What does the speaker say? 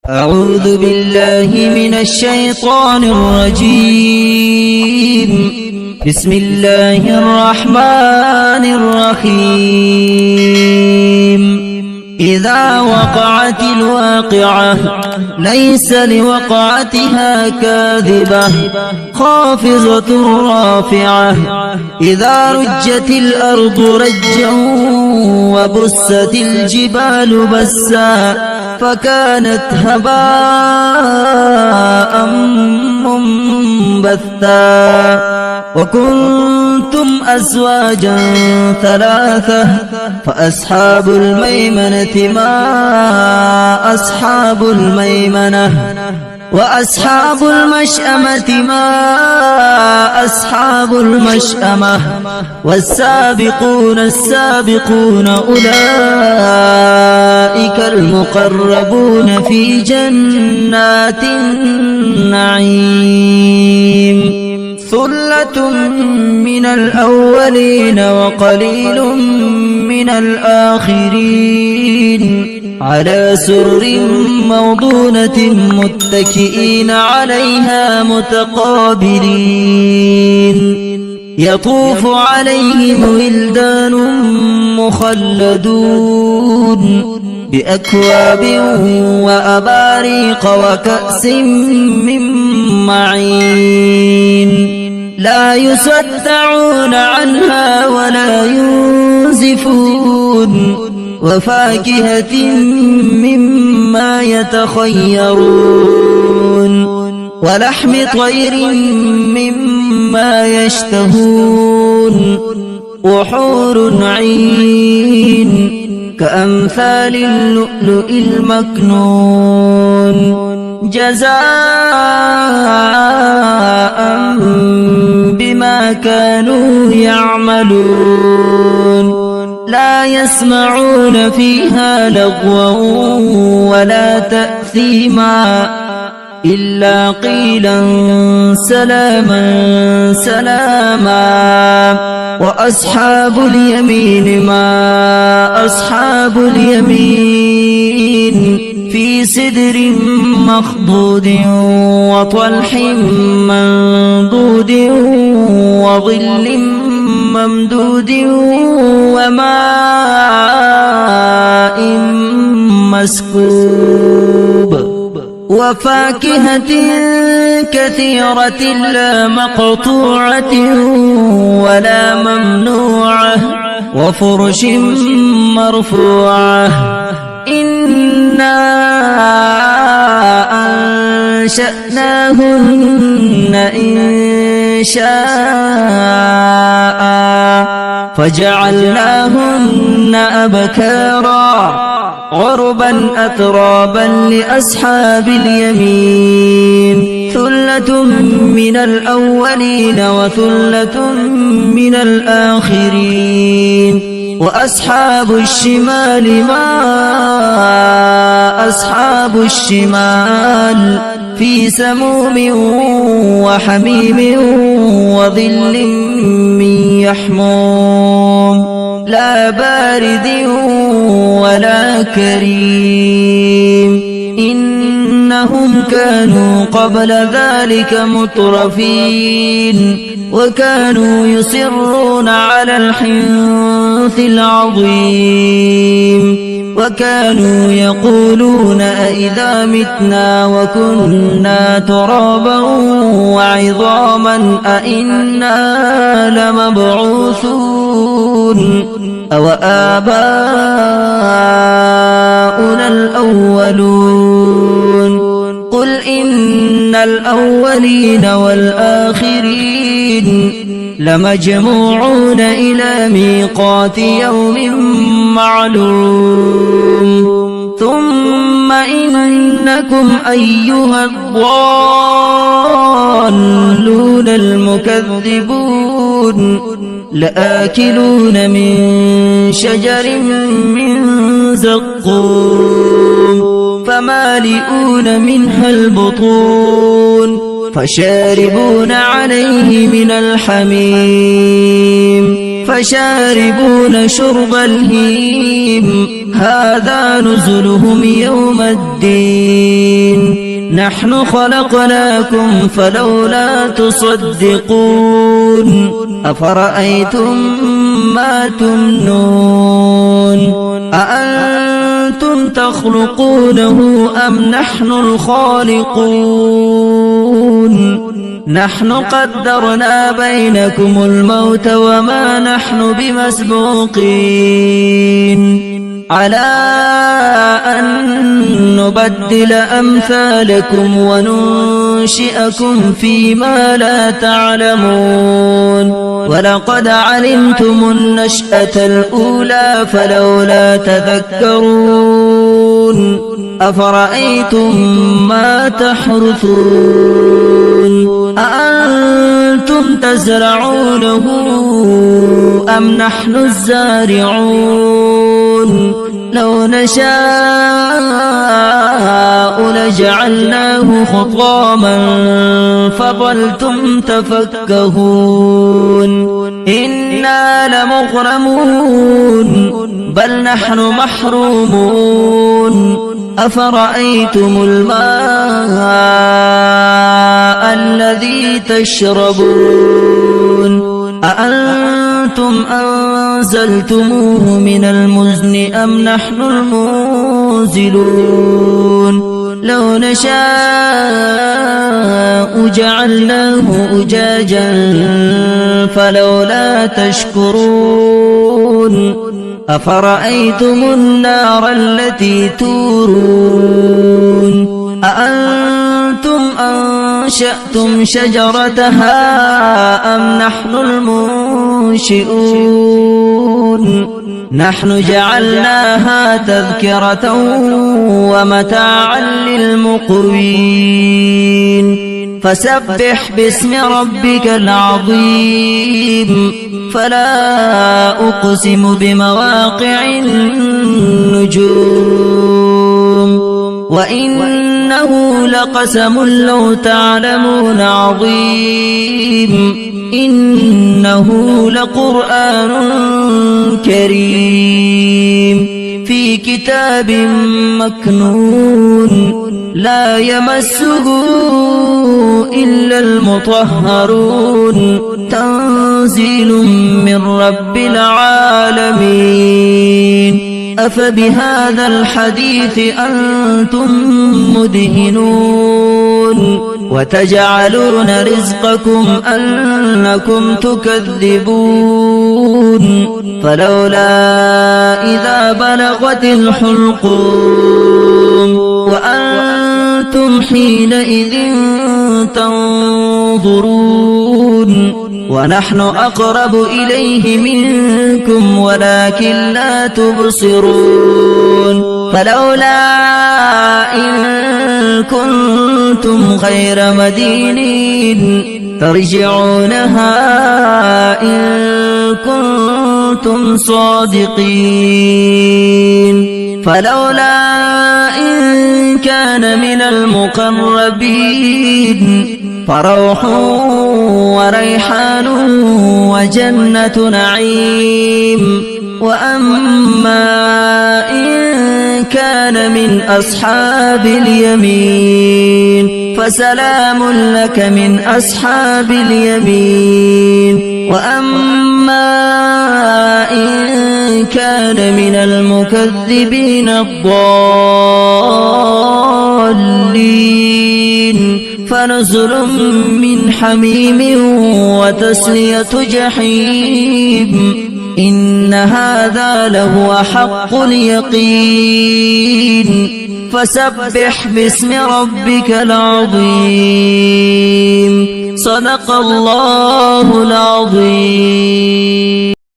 أعوذ بالله من الشيطان الرجيم. بسم الله الرحمن الرحيم. إذا وقعت الواقعة ليس لوقعتها كاذبة خافضة رافعة. إذا رجت الأرض رجا وبست الجبال بسا فكانت هباء منبثا. وكنتم أزواجا ثلاثة فأصحاب الميمنة ما أصحاب الميمنة وأصحاب المشأمة ما أصحاب المشأمة. والسابقون السابقون أولئك المقربون في جنات النعيم. ثلة من الأولين وقليل من الآخرين على سرر موضونة متكئين عليها متقابلين. يطوف عليهم ولدان مخلدون بأكواب وأباريق وكأس من معين لا يصدعون عنها ولا ينزفون. وفاكهة مما يتخيرون ولحم طير مما يشتهون. وحور عين كأمثال اللؤلؤ المكنون جزاء بما كانوا يعملون. لا يسمعون فيها لغوا ولا تأثيما إلا قيلا سلاما سلاما. وأصحاب اليمين ما أصحاب اليمين في سدر مخضود وطلح منضود وظل ممدود وماء مسكوب. وفاكهة كثيرة لا مقطوعة ولا ممنوعة وفرش مرفوعة. إنا أنشأناهن إنشاء فجعلناهن أبكارا عربا أترابا لأصحاب اليمين. ثلة من الأولين وثلة من الآخرين. وأصحاب الشمال ما أصحاب الشمال في سموم وحميم وظل من يحموم لا بارد ولا كريم. إنهم كانوا قبل ذلك مترفين وكانوا يصرون على الحنث العظيم. وكانوا يقولون أئذا متنا وكنا ترابا وعظاما أئنا لمبعوثون أو آباؤنا الأولون. قل إن الأولين والآخرين لمجموعون إلى ميقات يوم معلوم. ثم إنكم أيها الضالون المكذبون لآكلون من شجر من زقوم فمالئون منها البطون فشاربون عليه من الحميم فشاربون شرب الهيم هذا نزلهم يوم الدين. نحن خلقناكم فلولا تصدقون أفرأيتم ما تمنون أأنتم تخلقونه أم نحن الخالقون نحن قدرنا بينكم الموت وما نحن بمسبوقين على أن نبدل أمثالكم وننشئكم فيما لا تعلمون ولقد علمتم النشأة الأولى فلولا تذكرون أفرأيتم ما تحرثون أأنتم تزرعونه أم نحن الزارعون لو نشاء لجعلناه خطاما فظلتم تفكهون إنا لمغرمون بل نحن محرومون أفرأيتم الماء الذي تشربون أأنتم أنزلتموه من المزن أم نحن المنزلون لو نشاء جعلناه أجاجا فلولا تشكرون أفرأيتم النار التي تورون أأنتم أنشأتم شجرتها أم نحن المنشئون نحن جعلناها تذكرة ومتاعا للمقوين فسبح باسم ربك العظيم فلا أقسم بمواقع النجوم وإنه لقسم لو تعلمون عظيم إنه لقرآن كريم في كتاب مكنون لا يمسه إلا المطهرون تنزيل من رب العالمين أفبهذا الحديث أنتم مدهنون وتجعلون رزقكم أنكم تكذبون فلولا إذا بلغت الحلقوم وأنتم حينئذ تنظرون ونحن أقرب إليه منكم ولكن لا تبصرون فلولا إن كنتم غير مدينين ترجعونها إن كنتم صادقين فلولا إن كان من المقربين فروح وريحان وجنة نعيم وأما إن كان من أصحاب اليمين فسلام لك من أصحاب اليمين وأما إن كان من المكذبين الضالين فنزل من حميم وتسلية جحيم إن هذا لهو حق اليقين فسبح باسم ربك العظيم صدق الله العظيم.